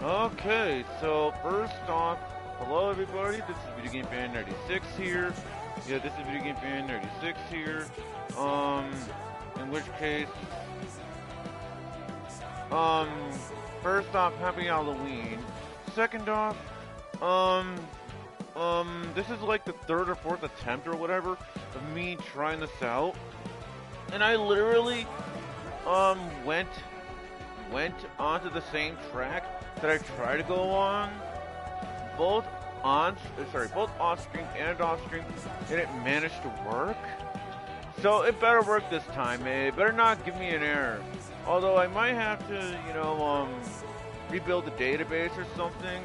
Okay, so first off, hello everybody, this is Video Game Fan 96 here. Yeah, this is Video Game Fan 96 here. Um, in which case, um, first off, happy Halloween. Second off, um, this is like the third or fourth attempt or whatever of me trying this out. And I literally, went onto the same track that I tried to go on, both both on stream and off stream, and it managed to work. So it better work this time. It better not give me an error. Although I might have to, rebuild the database or something,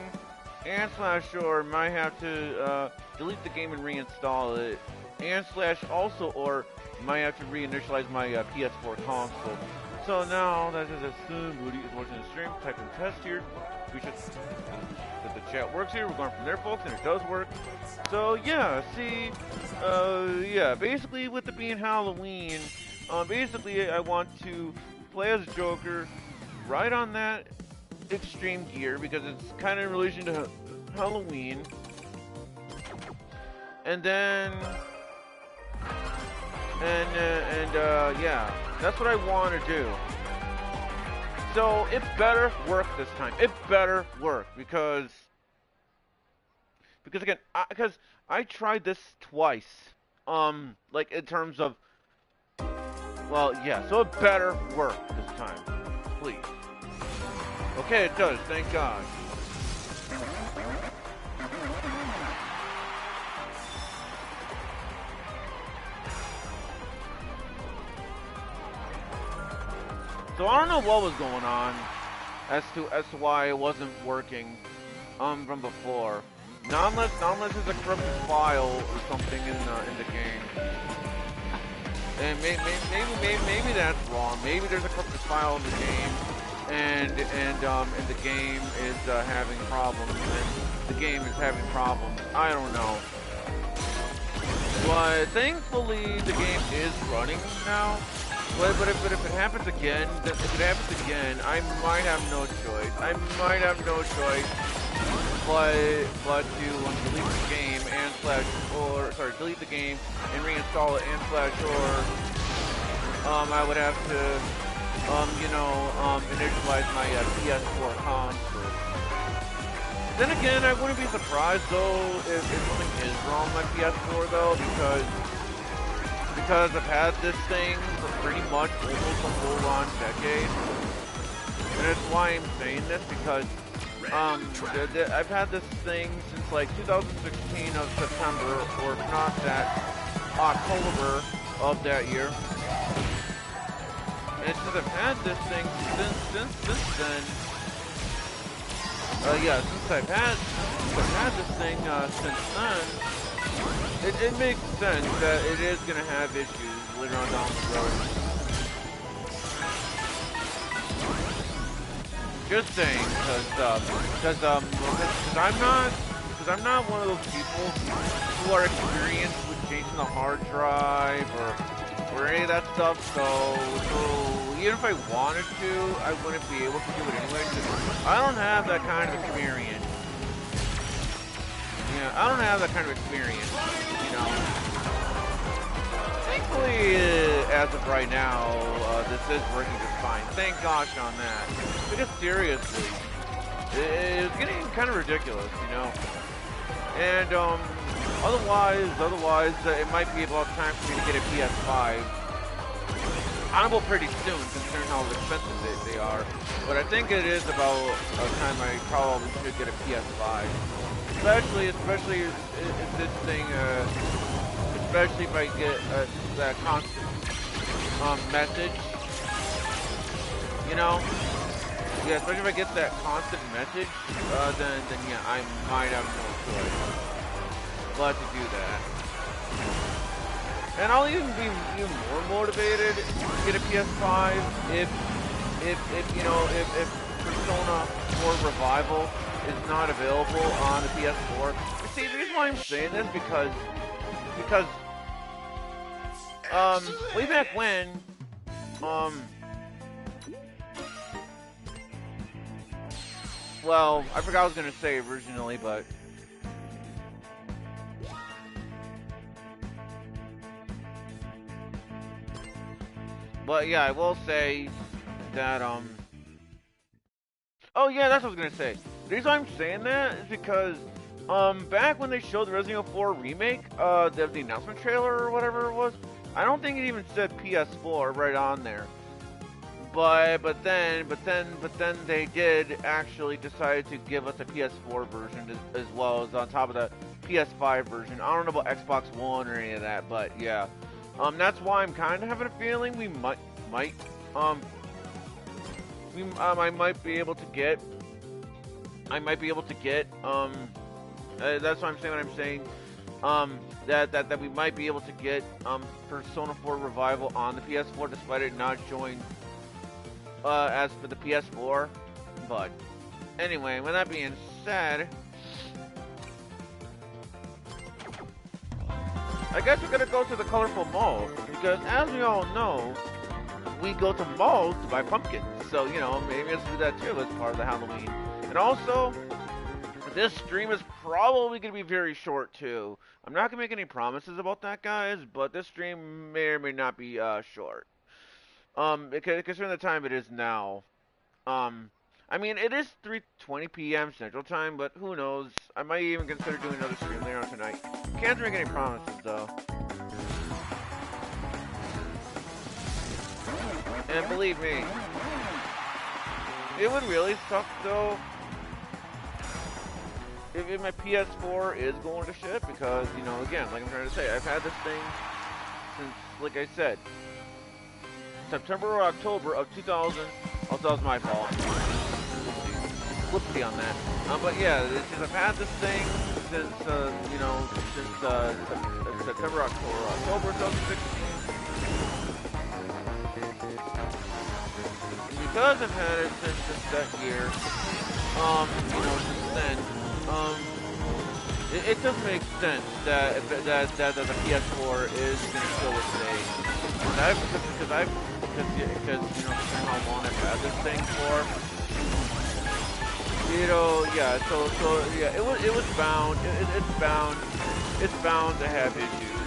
and slash or might have to delete the game and reinstall it, and slash also or might have to reinitialize my PS4 console. So now that is assumed Rudy is watching the stream, type in test here. We should that the chat works here. We're going from there, folks, and it does work. So yeah, see, yeah, basically with it being Halloween, basically I want to play as Joker right on that extreme gear because it's kind of in relation to Halloween, and then yeah, that's what I want to do. So it better work this time. It better work because again, because I tried this twice. Like in terms of, well, yeah. So it better work this time, please. Okay, it does. Thank God. So I don't know what was going on as to why it wasn't working from before. Not unless there's a corrupted file or something in the game. And maybe that's wrong. Maybe there's a corrupted file in the game, and the game is having problems, and the game is having problems. I don't know. But thankfully the game is running now. But if it happens again, I might have no choice. But to delete the game and delete the game and reinstall it and I would have to initialize my PS4 console. Then again, I wouldn't be surprised though if something is wrong with my PS4 though, because I've had this thing for pretty much almost a full on decade. And that's why I'm saying this, because I've had this thing since like 2016 of September, or if not that, October of that year. And since I've had this thing since then, since I've had this thing since then, it makes sense that it is going to have issues later on down the road. Just saying, because I'm not one of those people who are experienced with changing the hard drive or any of that stuff. So even if I wanted to, I wouldn't be able to do it anyway. I don't have that kind of experience. Yeah, I don't have that kind of experience, you know. Thankfully, as of right now, this is working just fine. Thank gosh on that. Because seriously, it's getting kind of ridiculous, you know. And otherwise, it might be about time for me to get a PS5. Honorable pretty soon, considering how expensive they are. But I think it is about time I probably should get a PS5. Especially if this thing, especially if I get that constant message, you know. Yeah, especially if I get that constant message, then yeah, I might have no choice but to do that. And I'll even be even more motivated to get a PS5 if Persona 4 Revival is not available on the PS4. See, the reason why I'm saying this because way back when well, I forgot what I was gonna say originally, but yeah, I will say that oh yeah, that's what I was gonna say. The reason I'm saying that is because back when they showed the Resident Evil 4 remake, the announcement trailer or whatever it was, I don't think it even said PS4 right on there. But then they did actually decide to give us a PS4 version as well as on top of the PS5 version. I don't know about Xbox One or any of that, but yeah. That's why I'm kind of having a feeling we might um I might be able to get that's why I'm saying what I'm saying. That we might be able to get Persona 4 Revival on the PS4 despite it not showing as for the PS4. But anyway, with that being said, I guess we're gonna go to the colorful mall because, as we all know, we go to malls to buy pumpkins. So maybe let's do that too as part of the Halloween. And also, this stream is probably gonna be very short too. I'm not gonna make any promises about that, guys, but this stream may or may not be short. Considering the time it is now. I mean, it is 3:20 p.m. Central Time, but who knows? I might even consider doing another stream later on tonight. Can't make any promises, though. And believe me, it would really suck, though, if my PS4 is going to shit, because, again, like I'm trying to say, I've had this thing since, like I said, September or October of 2000. Also, that was my fault. Whoopsie on that. But yeah, I've had this thing since September, October 2016. And because I've had it since that year, since then, it does make sense that the PS4 is going to still stay. Because considering how long I've had this thing for, yeah. So yeah, it was bound. It's bound to have issues.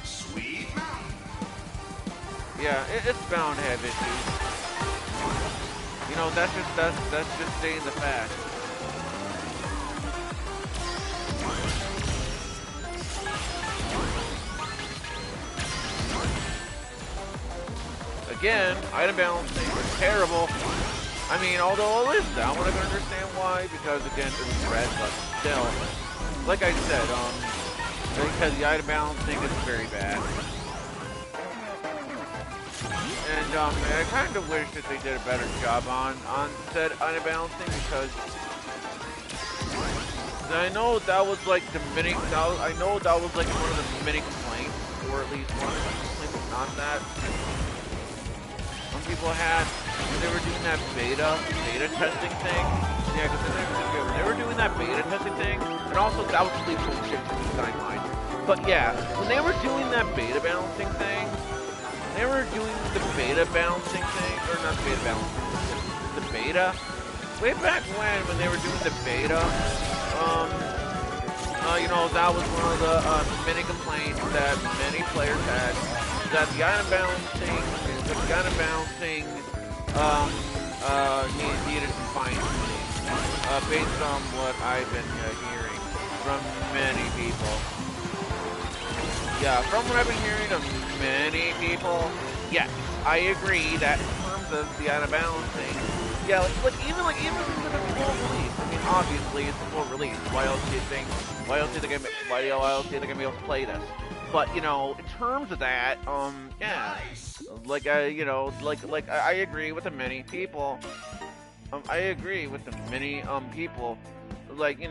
Sweet. Yeah, it's bound to have issues. That's just stating the fact. Again, item balancing is terrible. I mean, although it is down, I can understand why, because again, it was red, but still, like I said, because the item balancing is very bad. And I kind of wish that they did a better job on said item balancing, because I know that was like the mini. I know that was like one of the many complaints, or at least one of the complaints, if not that. Some people had when they were doing that beta testing thing. Yeah, because when they were doing that beta testing thing, and also that was really bullshit to the timeline. But yeah, when they were doing that beta balancing thing, or not beta balancing, the beta, way back when they were doing the beta, that was one of the many complaints that many players had, that the item balancing needed some fine-tuning, based on what I've been hearing from many people. Yeah, from what I've been hearing of many people, yes, I agree that in terms of the item balancing, yeah, even with the full release. I mean, obviously it's a full release. Why else do you think they're gonna be able to play this? But in terms of that, yeah, I agree with the many people. I agree with the many people. Because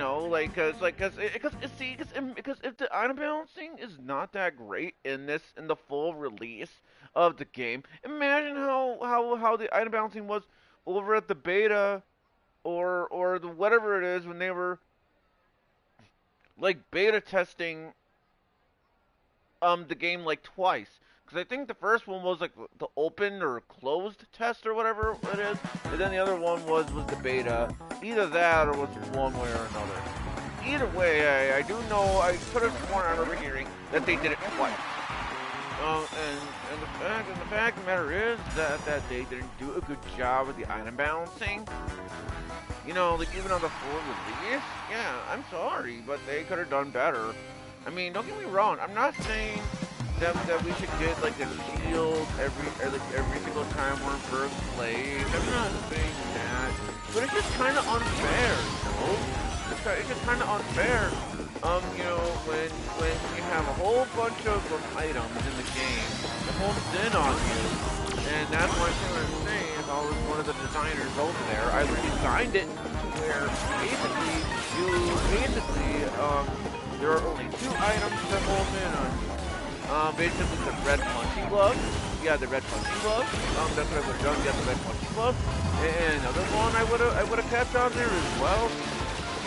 if the item balancing is not that great in the full release of the game, imagine how the item balancing was over at the beta or the whatever it is when they were like beta testing the game like twice. Because I think the first one was like the open or closed test or whatever it is, and then the other one was the beta. Either that or was one way or another. Either way, I do know, I could have sworn I remember hearing that they did it twice. And the fact of the matter is that they didn't do a good job with the item balancing. You know, like even on the full release, yeah, I'm sorry, but they could have done better. I mean, don't get me wrong, I'm not saying that we should get like a shield every single time we're in first place. I'm not saying that, but it's just kind of unfair, you know? It's just kind of unfair. You know, when you have a whole bunch of items in the game that homes in on you, and that's one thing I'm saying. If I was one of the designers over there, I would designed it to where basically there are only 2 items that home in on you. Basically the red punching glove. Yeah, the red punching glove. That's what I would have done. Get the red punching glove. And another one I would have kept on there as well.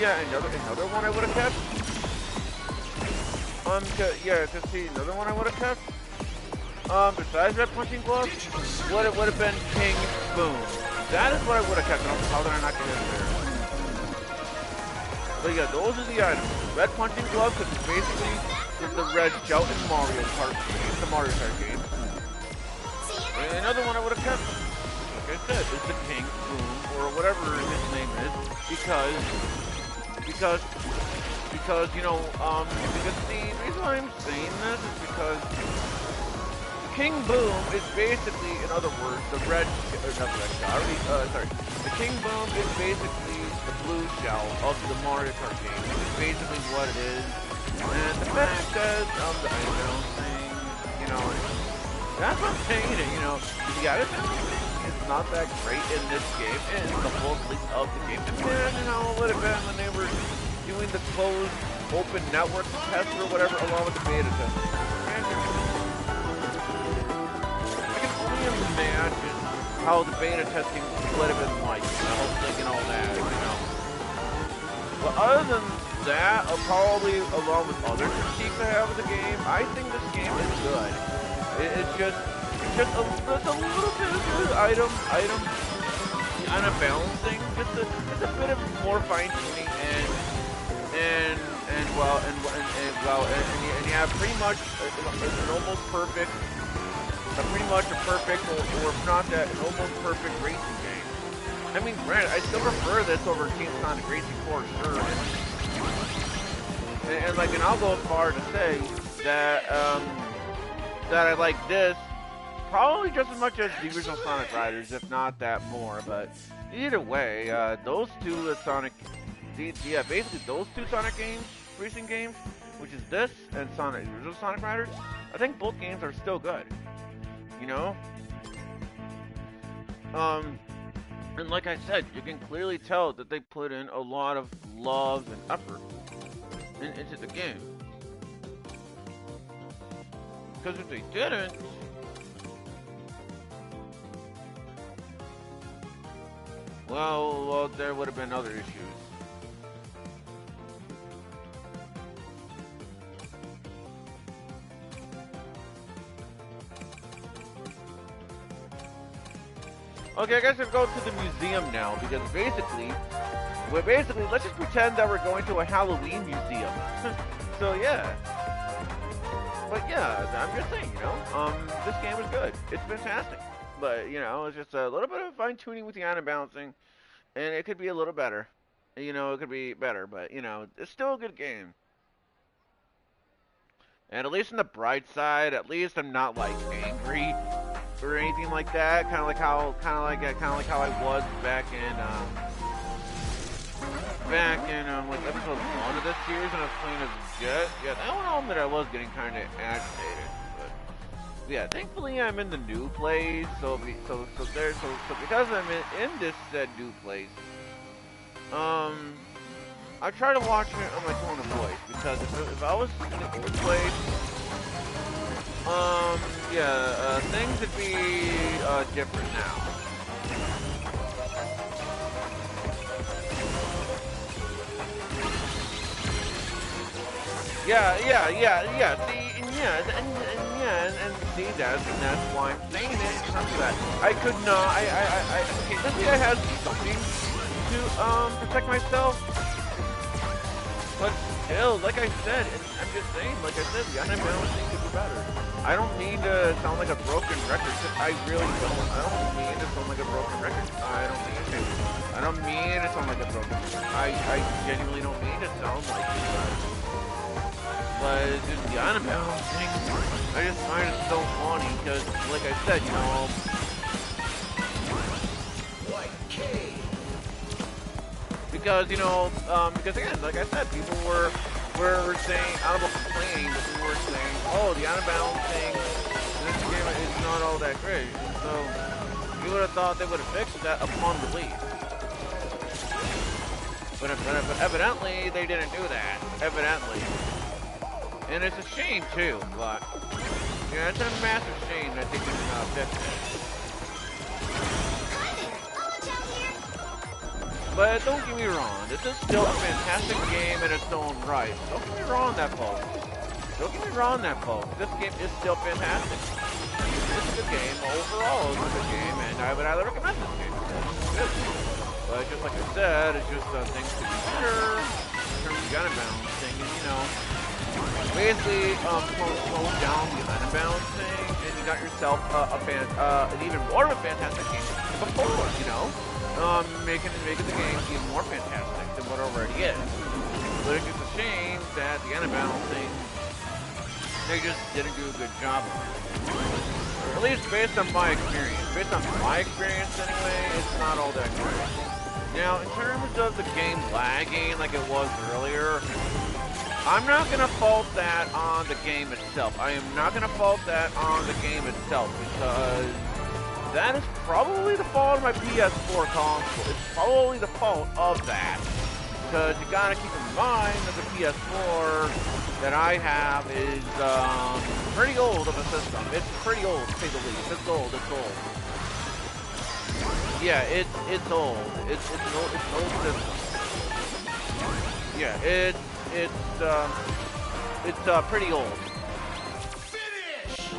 Yeah, another one I would have kept. Yeah, to see another one I would have kept. Besides red punching glove, would have been King Boom. That is what I would have kept. How did I not get in there? But yeah, those are the items. Red punching glove, because it's basically the red shell in Mario Kart game, the Mario Kart game. And another one I would have kept, like I said, is the King Boom, or whatever his name is, because you know, because the reason why I'm saying this is because King Boom is basically, in other words, the red, or not the red shell, sorry, the King Boom is basically the blue shell of the Mario Kart game, which is basically what it is. And the fact that, the item balancing, you know, that's what I'm saying, you know, the item balancing is not that great in this game, and the whole release of the game. Imagine how it would have been when they were doing the closed open network test or whatever along with the beta test. I can only imagine how the beta testing would have been like, the whole thing and all that, you know. But other than that, probably along with other critiques I have of the game, I think this game is good. It's just a little bit of good item balancing, just a bit of more fine tuning and you have pretty much an almost perfect, or if not that, an almost perfect racing game. I mean, granted, I still prefer this over Team Sonic Racing for sure. And I'll go as far to say that that I like this probably just as much as the original Sonic Riders, if not that more. But either way, those two basically those two Sonic games, racing games, which is this and Sonic, the original Sonic Riders, I think both games are still good. You know? And like I said, you can clearly tell that they put in a lot of love and effort into the game. Because if they didn't, well, there would have been other issues. Okay, I guess we'll go to the museum now, because basically, let's just pretend that we're going to a Halloween museum. So yeah. But yeah, I'm just saying, you know, this game is good. It's fantastic. But, you know, it's just a little bit of fine-tuning with the item balancing, and it could be a little better. You know, it could be better, but, you know, it's still a good game. And at least on the bright side, at least I'm not, like, angry or anything like that. Kind of like how I was back in like episode 1 of this series when I was playing as Jet. Yeah, that one I'll admit I was getting kind of agitated. But yeah, thankfully I'm in the new place, so because I'm in this said new place, I try to watch it on my tone of voice, because if I was in the old place, things would be different now. Yeah. See, and and see that's why I'm saying it. It's not that I could not. Okay, let's say I had something to protect myself, but still, like I said, I'm just saying, like I said, the unbalancing could be better. I don't mean to sound like a broken record. I really don't. I don't mean to sound like a broken record. I don't mean to. I don't mean to sound like a broken record. I genuinely don't mean to sound like it. But just the unbalancing, I just find it so funny because, like I said, you know, because again, like I said, people were saying, audible complaining, but people were saying, oh, the unbalancing in this game is not all that great. So you would have thought they would have fixed that upon release. But evidently they didn't do that. Evidently. And it's a shame too, but yeah, it's a massive shame that they didn't fix it. But don't get me wrong, this is still a fantastic game in its own right. Don't get me wrong, that folks. Don't get me wrong, that folks. This game is still fantastic. It's a good game. Overall, it's a good game, and I would highly recommend this game. It's good. But just like I said, it's just things to consider in terms of gun balancing, and you know. Basically, slow down the unbalancing, and you got yourself an even more of a fantastic game than before, you know? Making the game even more fantastic than what it already is. But it's just a shame that the unbalancing, they just didn't do a good job of it. Or at least based on my experience. Based on my experience anyway, it's not all that great. Now, in terms of the game lagging like it was earlier, I'm not going to fault that on the game itself. I am not going to fault that on the game itself because that is probably the fault of my PS4 console. It's probably the fault of that. Because you got to keep in mind that the PS4 that I have is pretty old of a system. It's pretty old, to say the least. It's old. Yeah, it's old. It's an old system. Yeah, it's pretty old. Finish!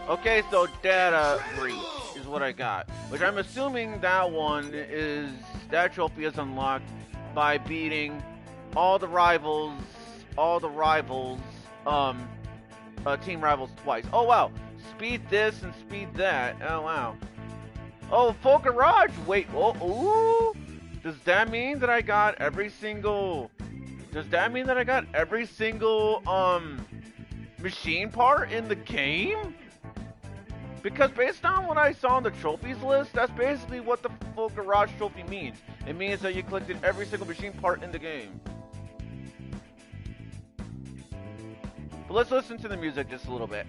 Okay, so data breach is what I got, which I'm assuming that trophy is unlocked by beating all the team rivals twice. Oh wow, speed this and speed that. Oh wow. Oh, full garage. Wait. Oh, ooh. Does that mean that I got every single machine part in the game? Because based on what I saw on the trophies list, that's basically what the full garage trophy means. It means that you collected every single machine part in the game. But let's listen to the music just a little bit.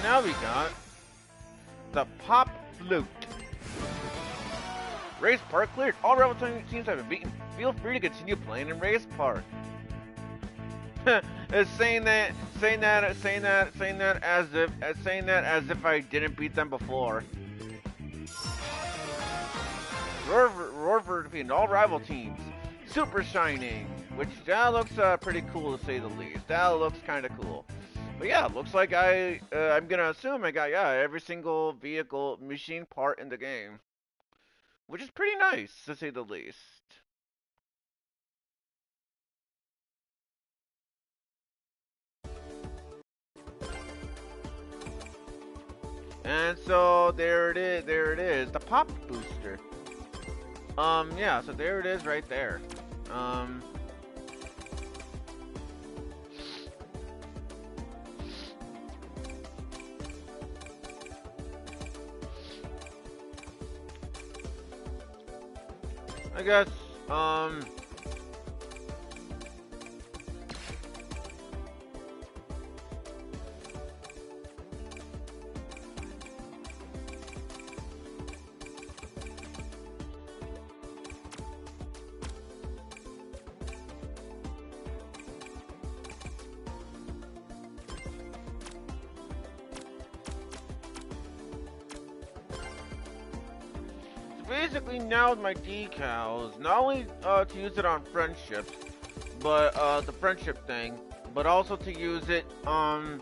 Now we got the Pop Flute. Race Park cleared. All rival teams have been beaten. Feel free to continue playing in Race Park. It's saying that as if I didn't beat them before. Rover defeated all rival teams. Super Shining, which that looks pretty cool to say the least. That looks kind of cool. But yeah, looks like I'm gonna assume I got every single vehicle machine part in the game, which is pretty nice to say the least. And so there it is, the pop booster. Yeah, so there it is right there. I guess, basically now with my decals, not only to use it on friendships, but the friendship thing, but also to use it on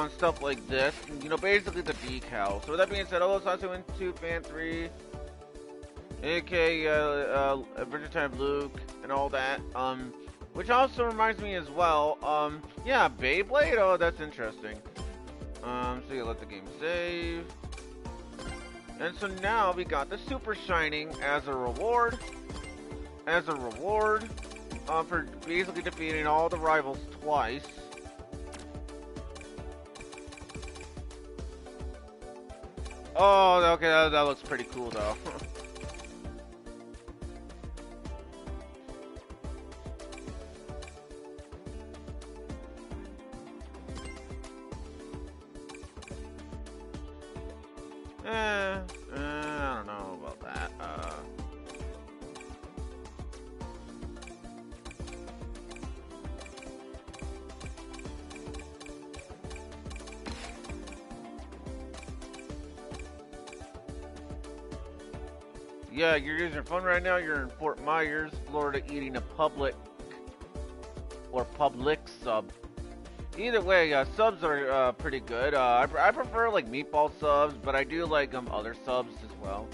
stuff like this. You know, basically the decal. So with that being said, hello, Sasu2 Fan 3, AK Adventure Time Luke, and all that. Which also reminds me as well. Yeah, Beyblade. Oh, that's interesting. So you let the game save. And so now we got the Super Shining as a reward. For basically defeating all the rivals twice. Oh, okay, that looks pretty cool though. I don't know about that. Yeah, you're using your phone right now. You're in Fort Myers, Florida, eating a public sub. Either way, subs are pretty good. I prefer like meatball subs, but I do like other subs as well.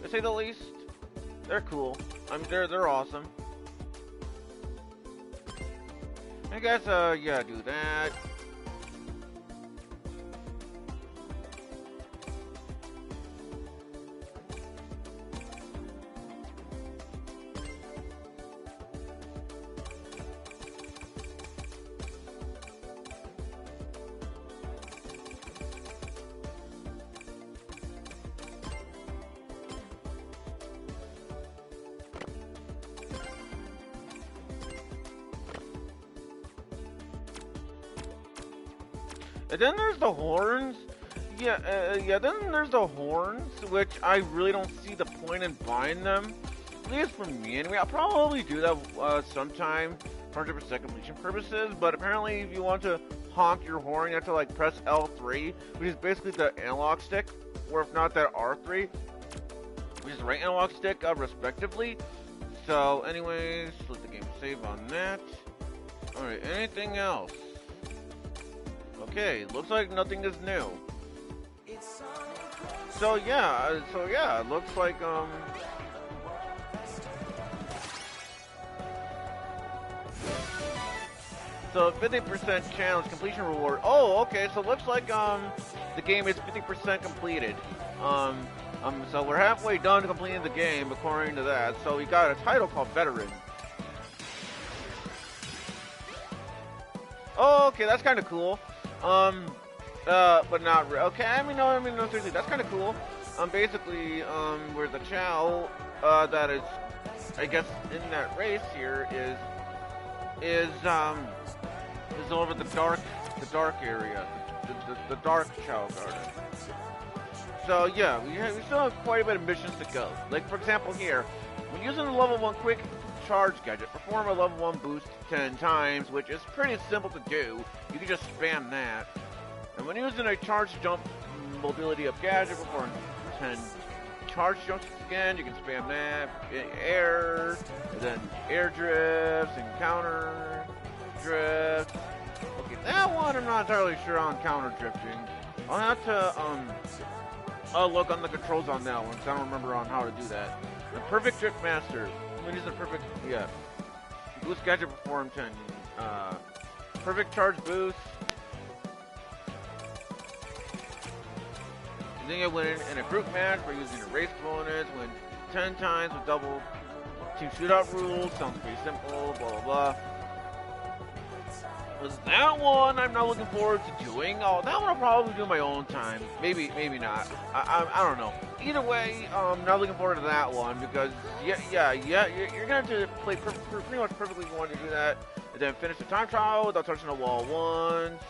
To say the least, they're cool. I mean, they're awesome. I guess yeah, do that. And then there's the horns. Yeah, then there's the horns, which I really don't see the point in buying them. At least for me, anyway. I'll probably do that sometime for 100% completion purposes, but apparently if you want to honk your horn, you have to like press L3, which is basically the analog stick, or if not, that R3, which is the right analog stick, respectively. So, anyways, let the game save on that. Alright, anything else? Okay, looks like nothing is new. So yeah, it looks like so 50% challenge completion reward. Oh, okay, so it looks like the game is 50% completed. So we're halfway done completing the game according to that. So we got a title called Veteran. Oh, okay, that's kind of cool. But not really. Okay, no, seriously, that's kind of cool. Basically, where the Chow, that is, I guess, in that race here is over the dark area, the dark Chow Garden. So yeah, we still have quite a bit of missions to go. Like for example here, when using the level 1 quick charge gadget, perform a level 1 boost 10 times, which is pretty simple to do. You can just spam that. And when using a charge jump mobility up gadget, perform 10 charge jumps again. You can spam that. Air, and then air drifts and counter drifts. Okay, that one I'm not entirely sure on counter drifting. I'll have to I'll look on the controls on that one, because I don't remember on how to do that. The perfect drift master. When using perfect, yeah. Boost gadget perform 10. Perfect charge boost. Then you win in a group match by using a race bonus. Win 10 times with double team shootout rules. Sounds pretty simple. Blah blah blah. Was that one I'm not looking forward to doing? Oh, that one I'll probably do my own time. Maybe not. I don't know. Either way, I'm not looking forward to that one because yeah, you're gonna have to play pretty much perfectly if you want to do that, and then finish the time trial without touching the wall once.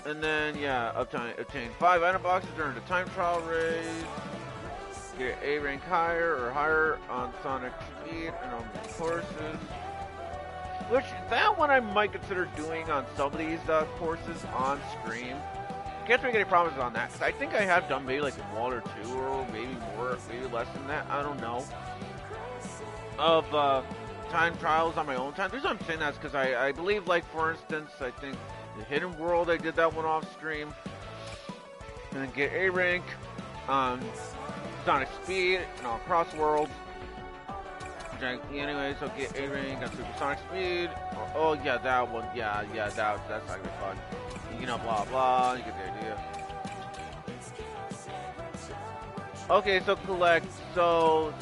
And then, yeah, obtain 5 item boxes during the time trial race. Get A rank higher or higher on Sonic Speed and on the courses. Which, that one I might consider doing on some of these courses on stream. Can't make any promises on that, 'cause I think I have done maybe like 1 or 2, or maybe more, maybe less than that, I don't know, of time trials on my own time. The reason I'm saying that is because I believe, like, for instance, I think the Hidden World, I did that one off stream, and then get A rank on Sonic Speed and on Crossworlds. Anyway, so get A rank on Super Sonic Speed. Oh yeah, that one. Yeah, that's not gonna be fun. You know, blah blah. You get the idea. Okay, so collect. So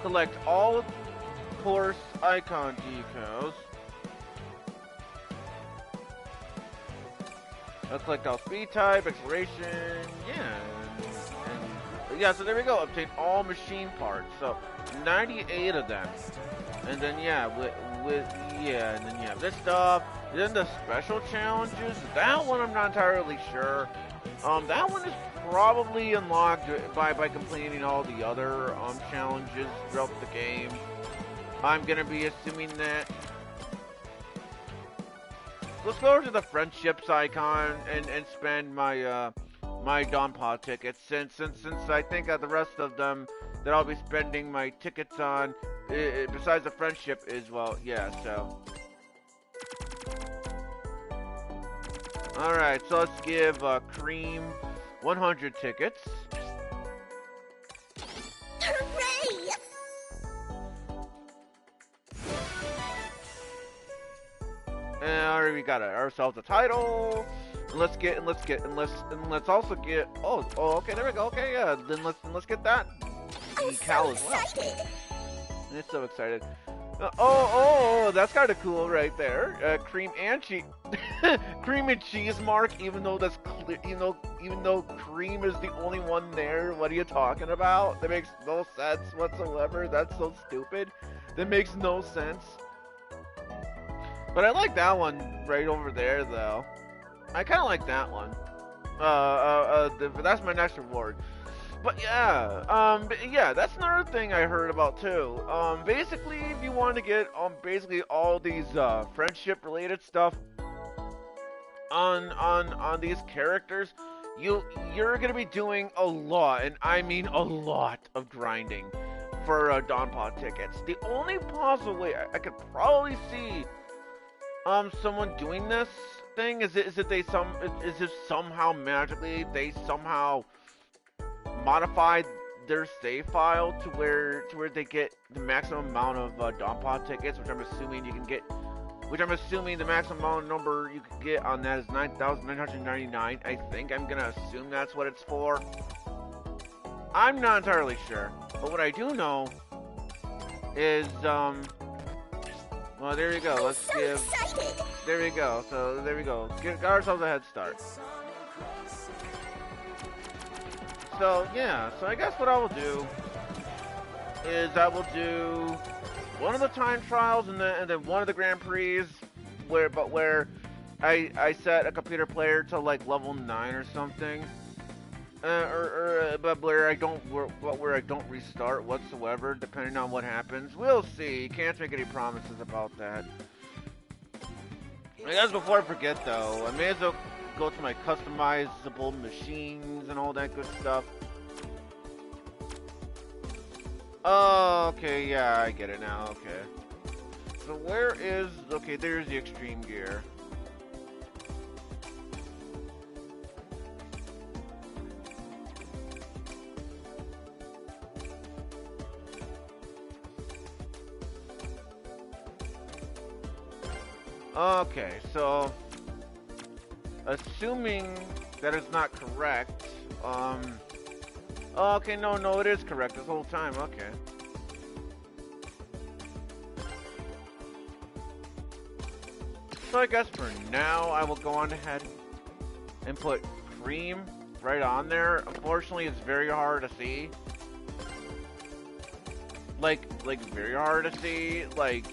collect all course icon decals. I'll collect all speed type, acceleration, yeah, so there we go. Obtain all machine parts. So 98 of them, and then yeah, and then you have this stuff. Then the special challenges. That one I'm not entirely sure. That one is probably unlocked by completing all the other challenges throughout the game. I'm gonna be assuming that. Let's go over to the friendships icon and spend my my Donpa tickets, since I think the rest of them that I'll be spending my tickets on, besides the friendship, is, well, yeah. So all right, so let's give Cream 100 tickets. Hooray! And already we got ourselves a title. And let's also get. Oh, okay, there we go. Okay, yeah. Then let's get that decal as well. I'm so excited. That's kind of cool right there. Cream and cheese, cream and cheese mark. Even though that's clear, even though cream is the only one there. What are you talking about? That makes no sense whatsoever. That's so stupid. That makes no sense. But I like that one right over there, though. I kind of like that one. That's my next reward. But yeah, that's another thing I heard about too. Basically, if you want to get basically all these friendship-related stuff on these characters, you're gonna be doing a lot, and I mean a lot of grinding for Donpa tickets. The only possible way I could probably see someone doing this thing is if somehow magically they somehow modified their save file to where they get the maximum amount of Donpa tickets, which I'm assuming you can get. Which I'm assuming the maximum amount of number you can get on that is 9,999. I think I'm gonna assume that's what it's for. I'm not entirely sure, but what I do know is well, there you go. Let's give. There we go. So there we go. Got ourselves a head start. So yeah. So I guess what I will do is I will do one of the time trials and then one of the Grand Prix where I set a computer player to like level 9 or something. But where I don't restart whatsoever, depending on what happens. We'll see. Can't make any promises about that. I guess before I forget, though, I may as well go to my customizable machines and all that good stuff. Oh, okay, yeah, I get it now. Okay. So where is? Okay, there's the extreme gear. Okay, so assuming that it's not correct, okay, no, it is correct this whole time, okay. So I guess for now, I will go on ahead and put cream right on there. Unfortunately, it's very hard to see. Like very hard to see, like...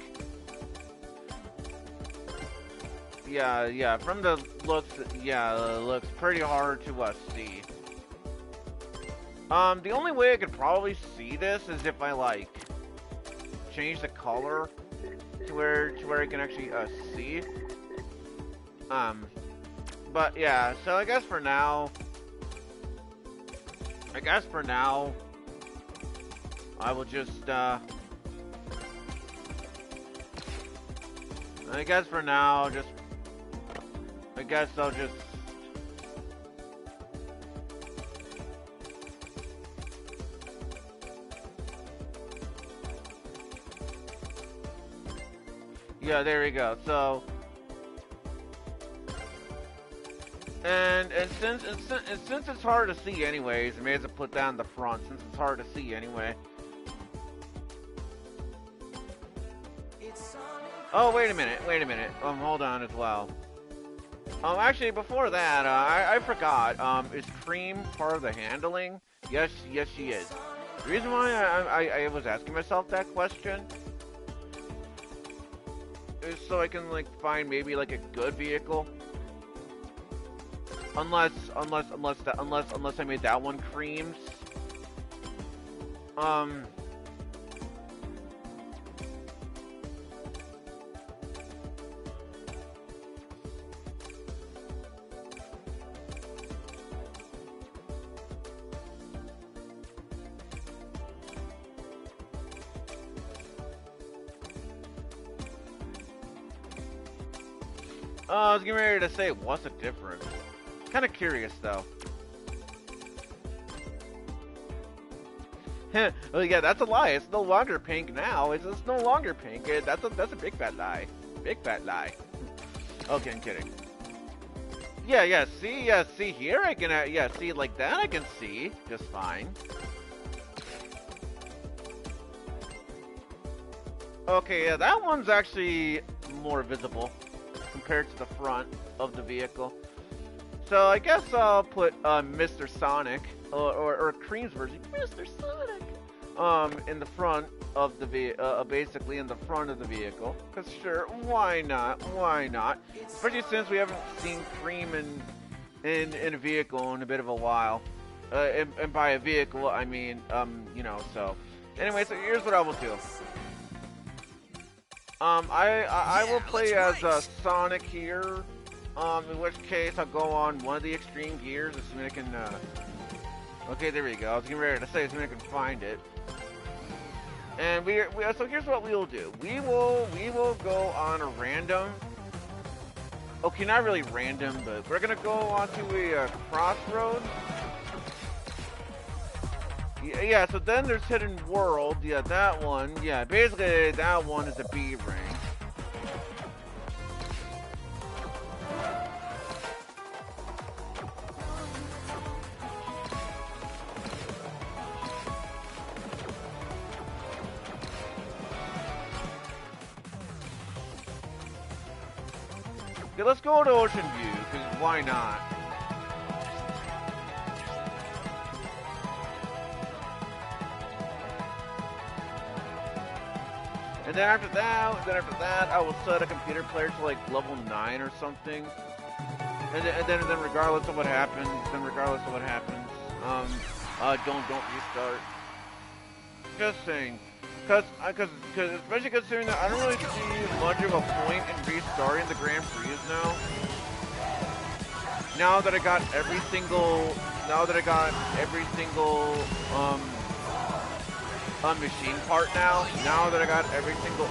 Yeah, from the looks, it looks pretty hard to see. The only way I could probably see this is if I, like, change the color to where I can actually, see. but yeah, so I guess for now, I will just, I guess for now, just, I guess I'll just, yeah, there we go. So, and since it's hard to see anyways, I may as well put that in the front since it's hard to see anyway. Oh, wait a minute. Hold on as well. Actually, before that, I forgot. Is Cream part of the handling? Yes, she is. The reason why I was asking myself that question is so I can like find maybe like a good vehicle. Unless I made that one Cream's. I was getting ready to say, what's the difference? Kind of curious, though. Oh yeah, that's a lie. It's no longer pink now. It's no longer pink. That's a big fat lie. Big fat lie. Okay, I'm kidding. Yeah. See here I can. Yeah, see like that I can see just fine. Okay, yeah, that one's actually more visible compared to the front of the vehicle. So I guess I'll put Mr. Sonic or Cream's version, Mr. Sonic, in the front of the basically in the front of the vehicle. Cause sure, why not? Why not? Especially since we haven't seen Cream in a vehicle in a bit of a while. And by a vehicle, I mean you know. So anyway, so here's what I will do. I will play as Sonic here. In which case I'll go on one of the extreme gears, assuming I can, okay, there we go. I was getting ready to say, assuming I can find it. And so here's what we'll do. We will go on a random, okay, not really random, but we're gonna go onto a Crossroads. Yeah, so then there's Hidden World, yeah, that one, yeah, basically that one is a B ring. Okay, let's go to Ocean View, because why not? And then after that, I will set a computer player to like level 9 or something. And then regardless of what happens, don't restart. Just saying. Cause especially considering that I don't really see much of a point in restarting the Grand Prix now. Now that I got every single machine part now that I got every single.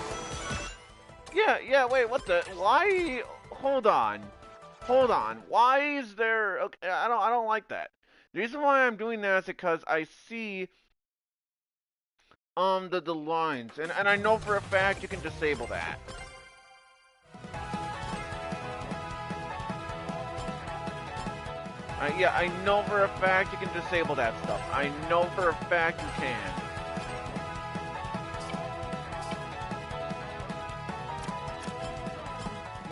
Yeah. Wait, what the? Why? Hold on. Why is there? Okay, I don't like that. The reason why I'm doing that is because I see the lines, and I know for a fact you can disable that. Yeah, I know for a fact you can disable that stuff. I know for a fact you can.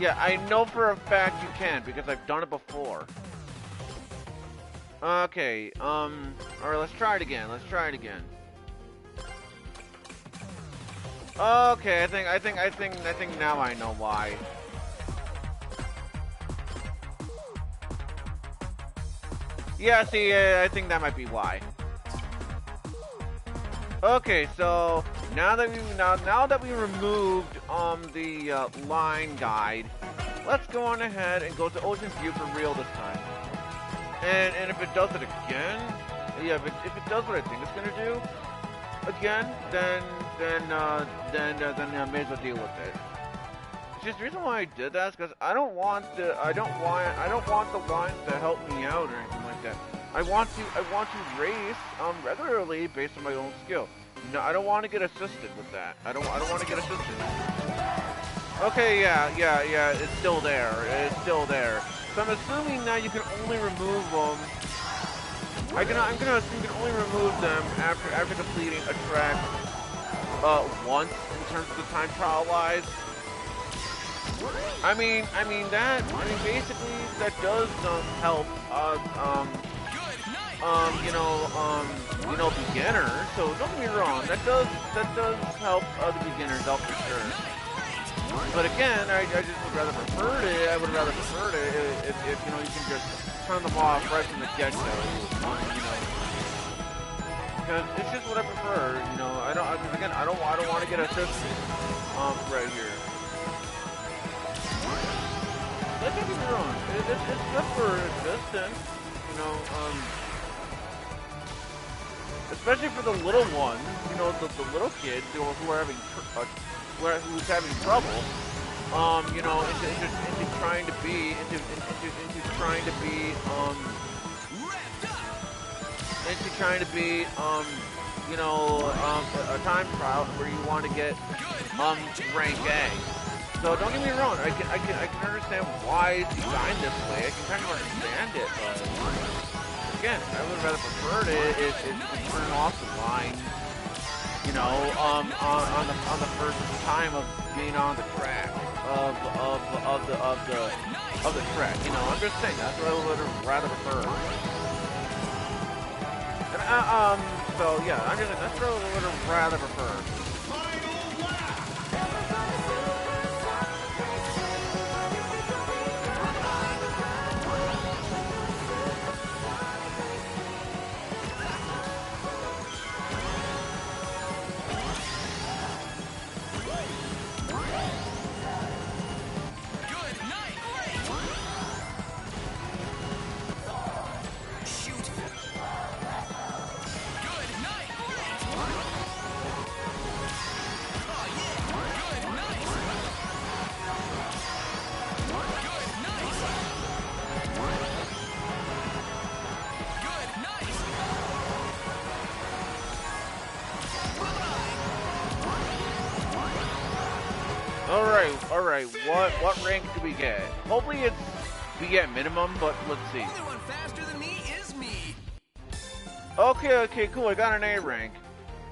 Yeah, I know for a fact you can because I've done it before. Okay, alright, let's try it again. Okay, I think now I know why. Yeah, see, I think that might be why. Okay, so now that we removed the line guide, let's go on ahead and go to Ocean View for real this time. And if it does it again, yeah, if it does what I think it's gonna do again, then I may as well deal with it. Just the reason why I did that is because I don't want the lines to help me out or anything like that. I want to race regularly based on my own skill. No, I don't want to get assisted with that. I don't want to get assisted. Okay, yeah, it's still there. It's still there. So I'm assuming now you can only remove them. I'm gonna assume you can only remove them after completing a track once in terms of the time trial wise. I mean basically that does help beginners. So don't get me wrong, that does help the beginners out for sure. But again, I just would rather prefer it. I would rather prefer it if you know you can just turn them off right from the get-go. Because it's just what I prefer. You know, I don't want to get assisted right here. That don't get me wrong. It's good for assistance. You know, especially for the little ones. You know, the little kids who are having who's having trouble, you know, into trying to be you know, a time trial where you want to get rank A. So don't get me wrong, I can understand why it's designed this way. I can kind of understand it, but again, I would rather prefer it if turn off the line. You know, on the first time of being on the track of the track. You know, I'm just saying that's what I would rather prefer. And so yeah, that's what I would rather prefer. Alright, what rank do we get? Hopefully we get minimum, but let's see. Only one faster than me is me. Okay, cool, I got an A rank.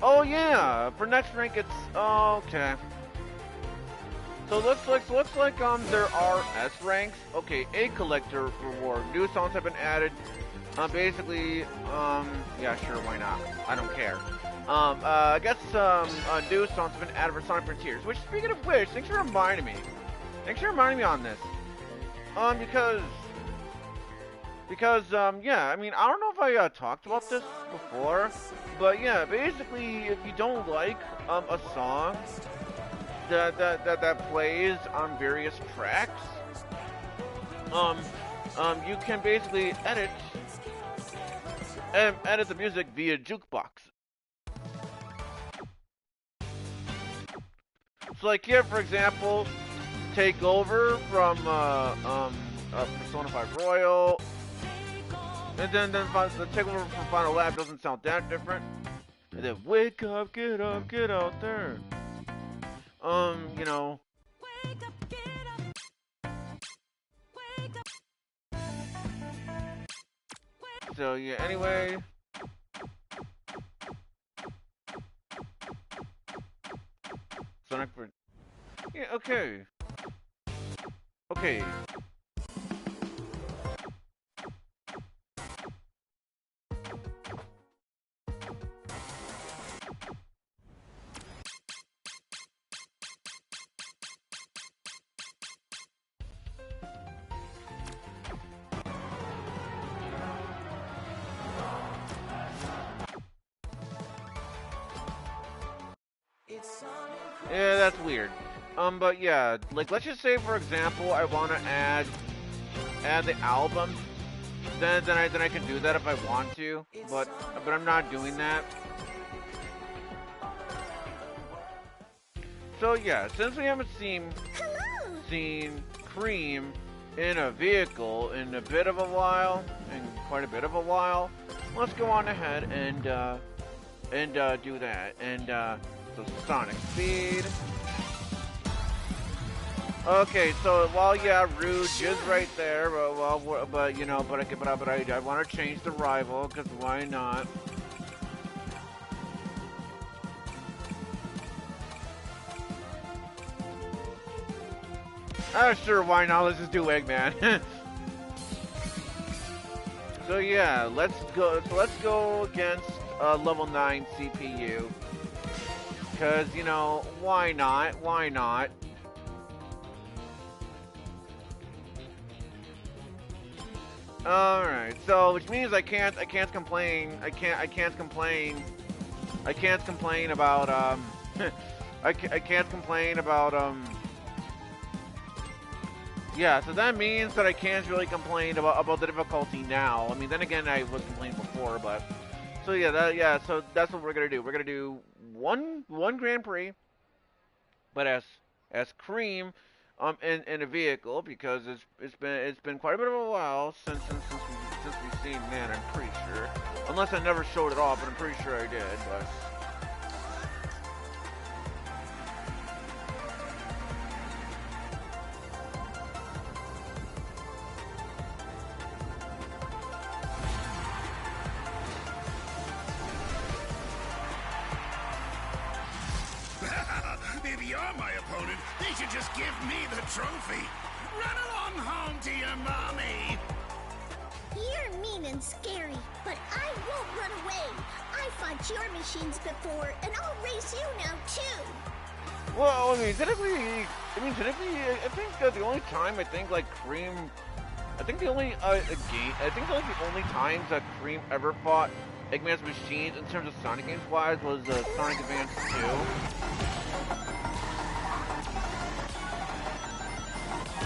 Oh yeah, for next rank it's okay. So looks like there are S ranks. Okay, A collector reward. New songs have been added. Basically, yeah, sure, why not? I don't care. I guess new songs have been added for Sonic Frontiers. Which, speaking of which, thanks for reminding me. Thanks for reminding me on this. Because, yeah, I mean, I don't know if I talked about this before, but yeah, basically, if you don't like a song that plays on various tracks, you can basically edit the music via jukebox. So, like here, for example, Take Over from Persona 5 Royal, and then the Take Over from Final Lap doesn't sound that different. And then Wake Up, Get Out There. You know. Wake up, get up. So yeah, anyway. Sonic for... Yeah, okay. Okay. Yeah, that's weird. But yeah, like let's just say for example, I want to add the album. Then I can do that if I want to, but I'm not doing that. So yeah, since we haven't seen Cream in a vehicle in a bit of a while, in quite a bit of a while, let's go on ahead and do that. And so Sonic Speed. Okay, so while yeah, Rouge is right there, but you know, but I want to change the rival because why not? Sure, why not? Let's just do Eggman. So yeah, let's go. So let's go against level 9 CPU. Cause you know, why not? Why not? All right. So which means I can't complain. I can't complain about I can't complain about yeah, so that means that I can't really complain about the difficulty now. I mean, then again, I was complaining before, but so yeah, so that's what we're gonna do. We're gonna do one Grand Prix, but as Cream, in a vehicle because it's been quite a bit of a while since we've seen Man. I'm pretty sure, unless I never showed it off, but I'm pretty sure I did. But. If you're my opponent, they should just give me the trophy. Run along home to your mommy. You're mean and scary, but I won't run away. I fought your machines before, and I'll race you now too. Well, I mean, technically, I think the only time I think like Cream, I think the only the only times that Cream ever fought Eggman's machines in terms of Sonic games wise was Sonic Advance 2.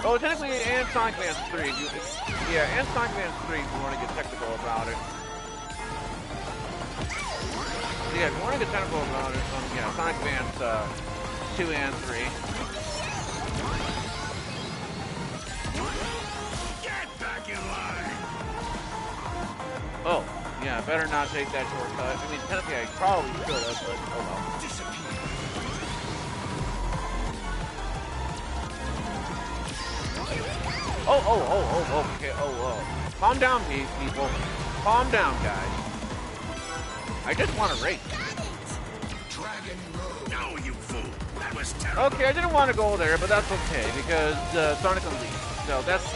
Oh, technically, and Sonic Advance 3. And Sonic Advance 3 if you want to get technical about it. So yeah, if you want to get technical about it, yeah, Sonic Advance 2 and 3. Get back in line. Oh, yeah, better not take that shortcut. I mean, technically, I probably should have, but oh well. Disappear. Okay, Calm down, people. Calm down, guys. I just want to race. Dragon Road. No, you fool. That was terrible. Okay, I didn't want to go there, but that's okay, because Sonic Unleashed. So that's...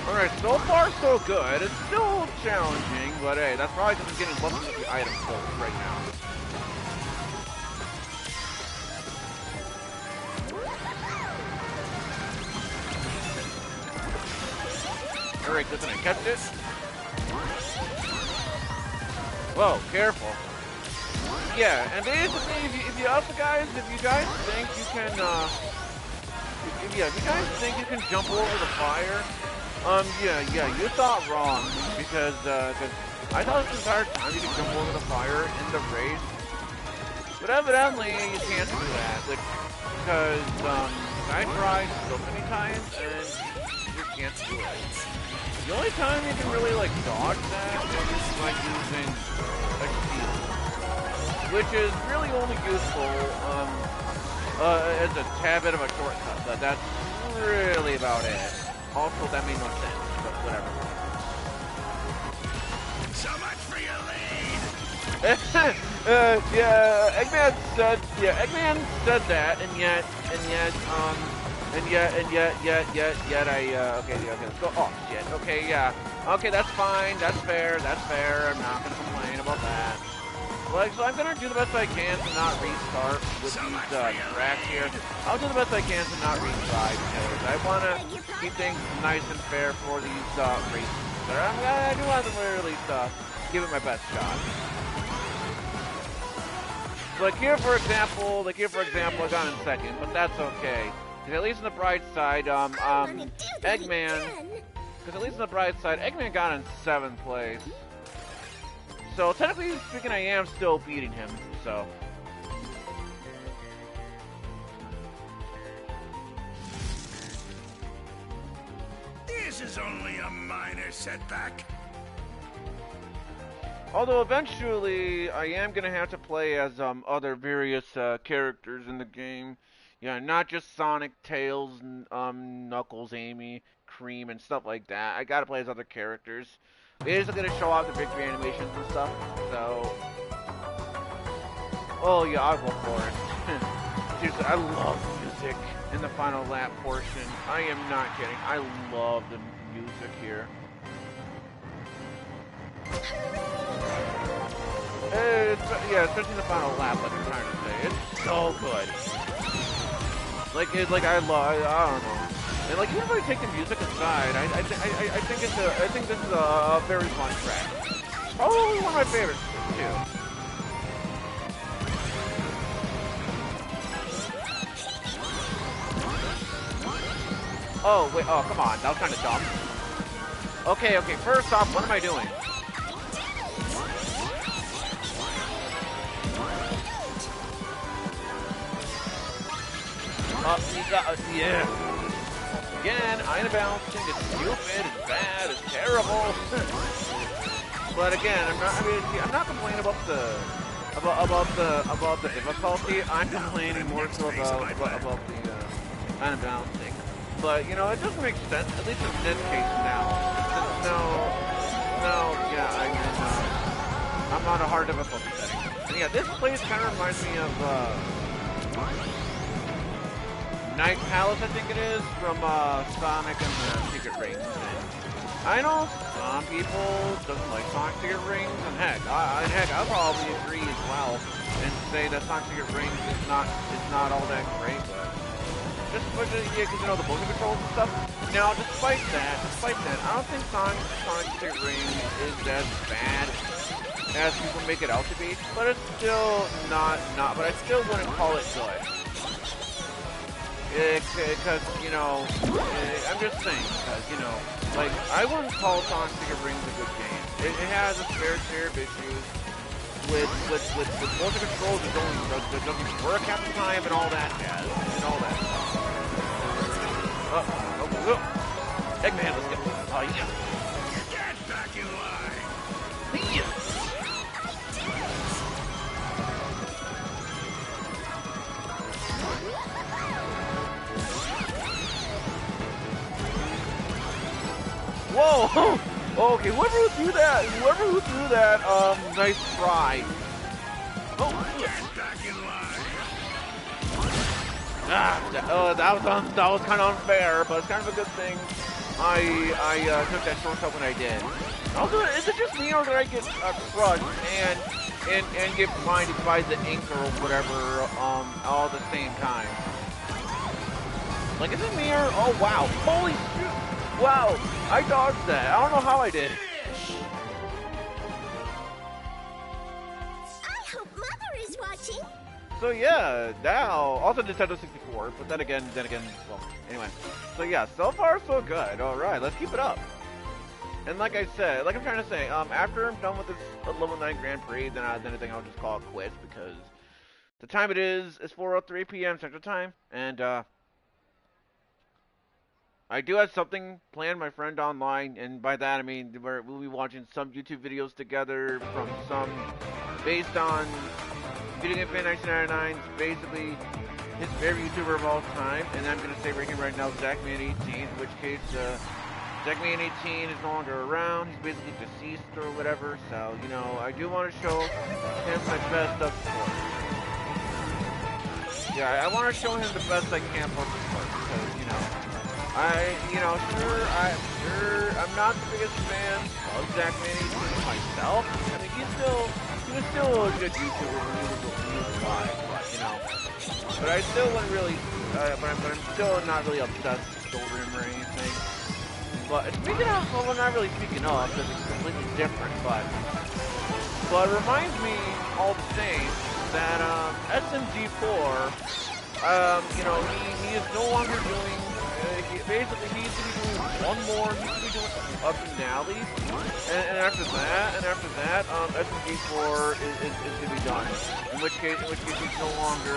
Alright, so far so good. It's still challenging, but hey, that's probably because I'm getting most of the items sold right now. Alright, doesn't I catch it? Whoa, careful. Yeah, and basically, if you also guys, if you guys think you can, if you guys think you can jump over the fire, yeah, you thought wrong, because I thought this entire time you could jump over the fire in the race, but evidently you can't do that, because, I tried so many times, and you can't do it. The only time you can really, like, dodge that is, like, using a shield, which is really only useful, as a tad bit of a shortcut, but that's really about it. Also, that made no sense, but whatever. So much for your lead. Eggman said that, and yet, okay, let's go. Oh, shit. Okay, yeah. Okay, that's fine. That's fair. I'm not gonna complain about that. Like, so I'm gonna do the best I can to not restart with these tracks here. I'll do the best I can to not retry because I wanna keep things nice and fair for these races. I do want to really give it my best shot. Like here, for example, I got in second, but that's okay. Because at least on the bright side, Eggman. Because at least on the bright side, Eggman got in 7th place. So technically speaking, I am still beating him. So. This is only a minor setback. Although eventually I am gonna have to play as other various characters in the game. Yeah, not just Sonic, Tails, Knuckles, Amy, Cream, and stuff like that. I gotta play as other characters. It is gonna show off the victory animations and stuff. So, oh yeah, I'll go for it. Seriously, I love music in the final lap portion. I am not kidding. I love the music here. Yeah, especially in the final lap, like I'm trying to say. It's so good. I don't know. And like, even if I take the music aside, I think this is a very fun track. Probably one of my favorites, too. Oh, wait, oh, come on, that was kind of dumb. Okay, first off, what am I doing? Yeah. Again, item balancing is stupid, it's bad, it's terrible. But again, I'm not complaining about the difficulty. I'm complaining more so about the item balancing. But you know, it doesn't make sense, at least in this case now. I'm on a hard difficulty setting. And yeah, this place kind of reminds me of Night Palace, I think it is, from Sonic and the Secret Rings thing. I know some people doesn't like Sonic Secret Rings, and heck, I'll probably agree as well, and say that Sonic Secret Rings is not all that great, but just because you know the motion controls and stuff. Now, despite that, I don't think Sonic Secret Rings is as bad as people make it out to be, but it's still not. But I still wouldn't call it good. Because, you know, I'm just saying, because, you know, like, I wouldn't call Sonic Secret Rings a good game. It has a fair share of issues with motion controls that doesn't work half the time and all that jazz, and all that stuff. Eggman, let's go. Oh, yeah. Get back in line. Yeah. Whoa! Okay, whoever who threw that, nice try. Oh, that was kind of unfair, but it's kind of a good thing I took that shortcut when I did. Also, is it just me or did I get crushed and get blinded by the ink or whatever all at the same time? Like, is it me or oh wow, holy shoot! Wow, I dodged that. I don't know how I did. I hope Mother is watching. So yeah, now also Nintendo 64, but then again, well, anyway. So yeah, so far so good. All right, let's keep it up. And like I said, like I'm trying to say, after I'm done with this level 9 Grand Prix, then I think I'll just call it quits because the time it is 4:03 p.m. Central Time, and I do have something planned, my friend, online, and by that I mean we'll be watching some YouTube videos together from some based on Video Game Fan 1999, basically his favorite YouTuber of all time, and I'm going to say right here right now, Zackman18, in which case Zackman18 is no longer around, he's basically deceased or whatever, so, you know, I do want to show him my best of support. Yeah, I want to show him the best I can for support, because, you know, I'm not the biggest fan of Zackman18 myself. I mean, he was still a good YouTuber when he was alive, but, you know. But I still wouldn't really, but I'm still not really obsessed over him or anything. But speaking of, well, not really speaking of, because it's completely different, but But it reminds me all the same that SMG4, you know, he is no longer doing. Basically, he used to be doing one more. He used to be doing up and alleys, and after that, SMG4 is to be done. In which case he's no longer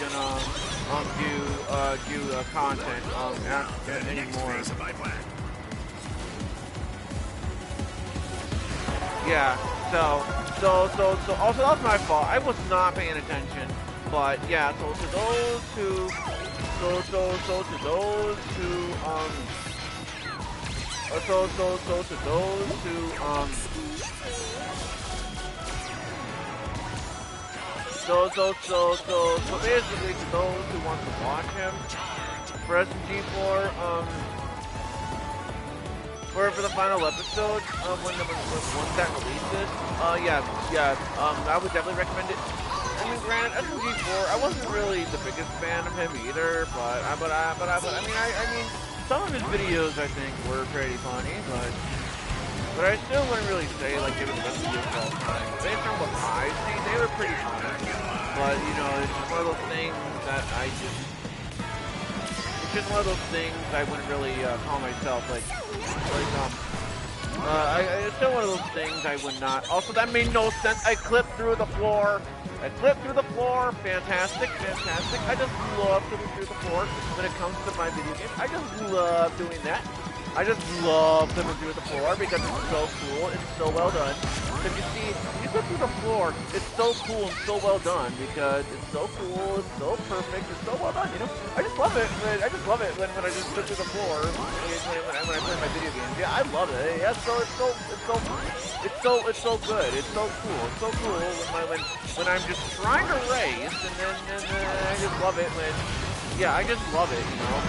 gonna do content anymore. Yeah. So also that was my fault. I was not paying attention. But yeah, so to those who basically to those who want to watch him for SMG4, for the final episode, once that releases, I would definitely recommend it. I mean, granted, SMG4, I wasn't really the biggest fan of him either, but I mean, some of his videos I think were pretty funny, but I still wouldn't really say like they were the best videos of all time. They from what I've seen, they were pretty funny, but you know, it's just one of those things that it's just one of those things I wouldn't really call myself it's still one of those things I would not. Also, that made no sense. I clipped through the floor. Fantastic. I just love flipping through the floor when it comes to my video games. I just love doing that. I just love flipping through the floor because it's so cool. It's so well done. So if you see, you flip through the floor, it's so cool and so well done because it's so cool, it's so perfect, it's so well done, you know? I just love it. When I just flip through the floor when I play my video games. Yeah, I love it. Yeah, it's so good. It's so cool. It's so cool when I'm just trying to race and then I just love it when I just love it, you know?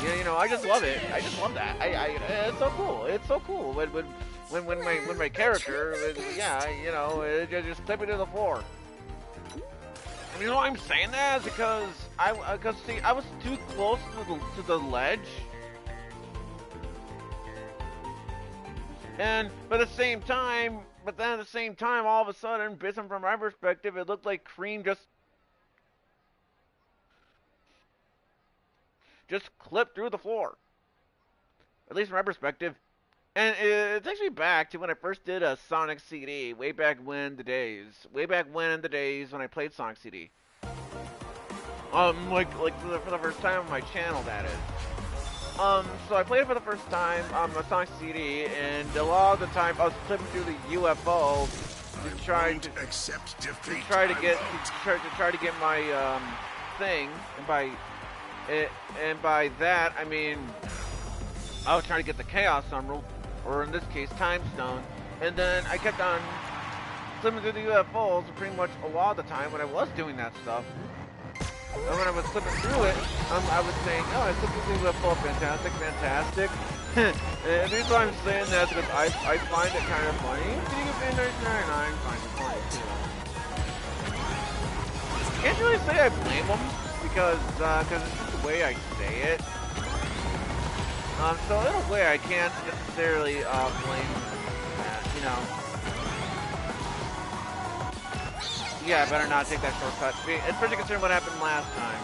Yeah, you know, I just love it. I just love that. It's so cool. It's so cool when my character, you know, just flip it to the floor. And you know why I'm saying that? Because I was too close to the ledge. But at the same time, all of a sudden, based on from my perspective, it looked like Cream just clipped through the floor. At least from my perspective. And it takes me back to when I first did a Sonic CD, way back when in the days when I played Sonic CD. Like for the first time on my channel, that is. So I played it for the first time on my Sonic CD, and a lot of the time I was flipping through the UFO to try to get my thing, and by that I mean I was trying to get the Chaos Emerald, or in this case Time Stone, and then I kept on flipping through the UFOs pretty much a lot of the time when I was doing that stuff. And when I was flipping through it, I was saying, oh, I flipped through the UFO, fantastic. And the reason why I'm saying that is because I find it kind of funny. Getting a Fan 1999 find it funny too. Can't really say I blame them because it's just the way I say it. So in a way I can't necessarily blame that, you know. Yeah, I better not take that shortcut, especially considering what happened last time.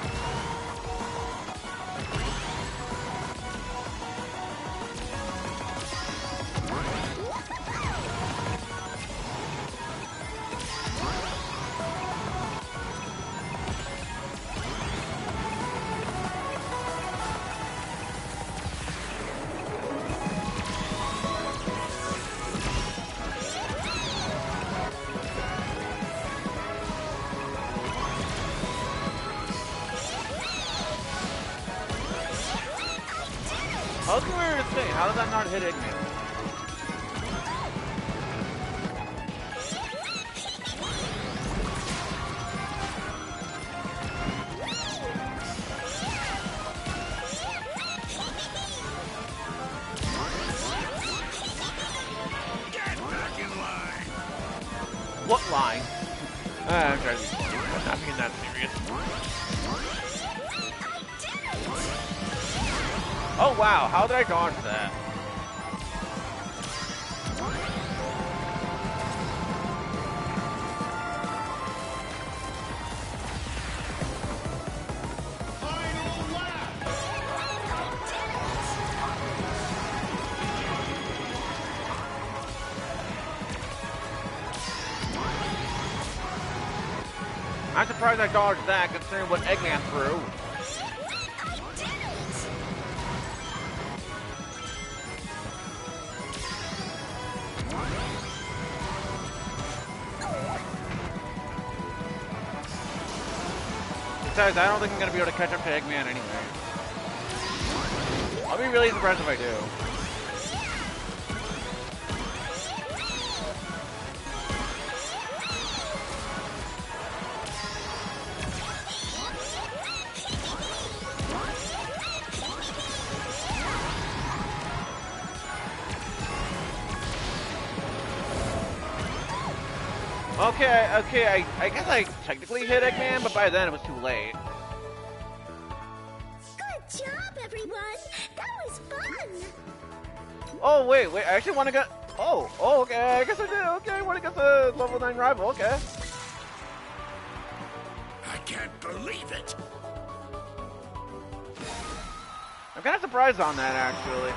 How was weird to say? How did that not hit Ignis? Get back in line. What line? I'm trying to be funny. I'm not being that serious. Oh wow, how did I dodge that? I'm surprised I dodged that, considering what Eggman threw. I did it! Besides, I don't think I'm gonna be able to catch up to Eggman anyway. I'll be really surprised if I do. Okay, I guess I technically hit Eggman, but by then it was too late. Good job, everyone! That was fun! Oh, wait, I actually want to get... Oh, okay, I guess I did. Okay, I want to get the level 9 rival, okay. I can't believe it. I'm kind of surprised on that, actually.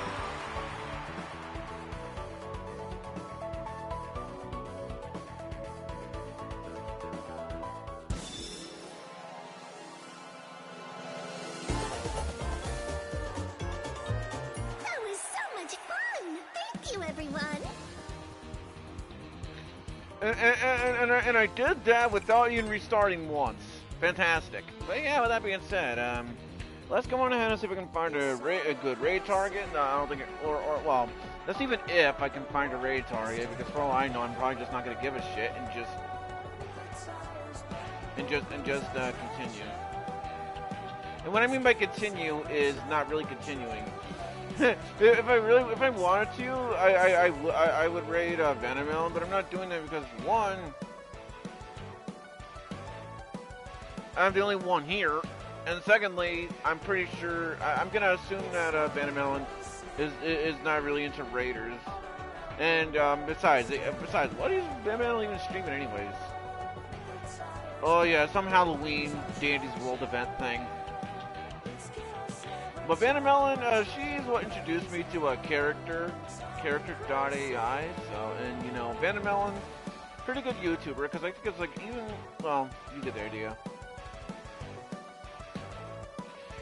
That was so much fun! Thank you, everyone! And I did that without even restarting once. Fantastic. But yeah, with that being said, let's go on ahead and see if we can find a good raid target. No, I don't think it, well, that's even if I can find a raid target, because for all I know, I'm probably just not gonna give a shit and just continue. And what I mean by continue is not really continuing. if I wanted to, I would raid Venomel, but I'm not doing that because one, I'm the only one here, and secondly, I'm pretty sure I'm gonna assume that Venomel is not really into raiders, and besides, what is Venomel even streaming anyways? Oh yeah, some Halloween Dandy's World event thing. But Vanamelon, she's what introduced me to a character.ai, so, and you know, Vanamelon, pretty good YouTuber, because I think it's like, even, well, you get the idea.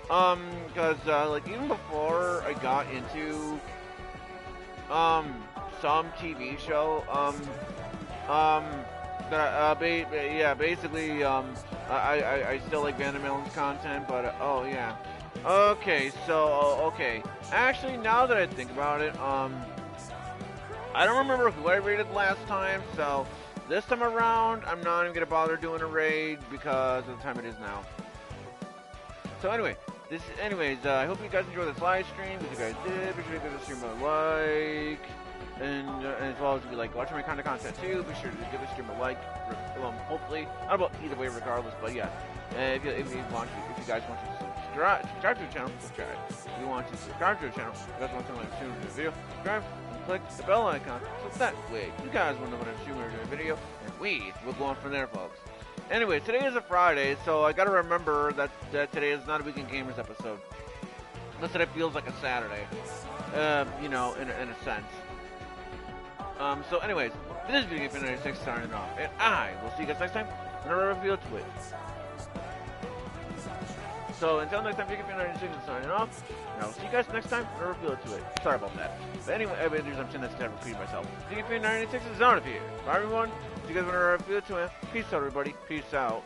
Because, like, even before I got into, some TV show, basically, I still like Vanamelon's content, but, oh, yeah. Okay, so, okay. Actually, now that I think about it, I don't remember who I raided last time, so this time around, I'm not even gonna bother doing a raid because of the time it is now. So anyway, I hope you guys enjoyed this live stream. If you guys did, be sure to give this stream a like, and as well as if you like watching my kind of content too, be sure to give this stream a like. Hopefully, I don't know about either way, regardless, but yeah, if you guys want to subscribe to the channel, subscribe. If you want to subscribe to the channel, if you guys want to like stream the video, subscribe and click the bell icon, so that way you guys will know when I'm streaming a video, and we will go on from there, folks. Anyway, today is a Friday, so I gotta remember that today is not a Weekend Gamers episode. Unless it feels like a Saturday, you know, in a sense. So anyways, this is Video Game 96 signing off, and I will see you guys next time when I reveal Twitch. So until next time, Video Game 96 is signing off, and I will see you guys next time when I reveal Twitch. Sorry about that. But anyway, I'm saying that's kind of repeating myself. Video Game 96 is out of here. Bye everyone. See you guys when I reveal Twitch. Peace out, everybody. Peace out.